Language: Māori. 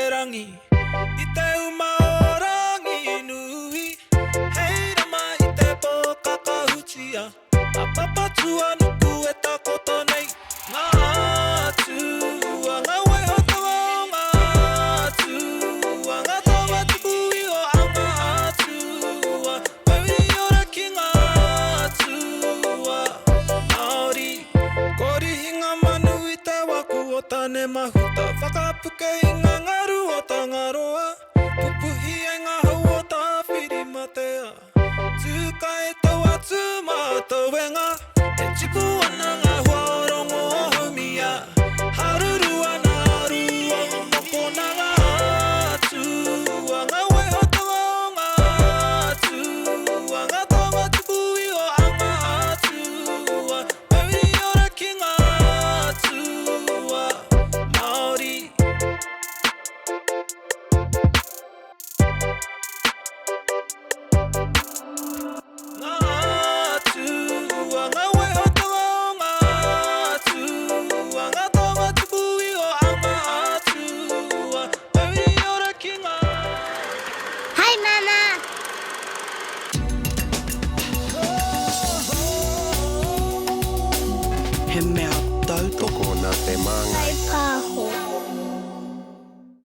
rangi I te uma o rangi nui Hei rama I te pō kakahutia A papatua nuku e takoto nei Ngā atua, ngā waihotonga o ngā atua Ngā tawa tuku I o a ngā atua Mauri ora ki ngā atua Māori, korihinga manu I te waku o tane mahuta Whakapuke I ngā ngaru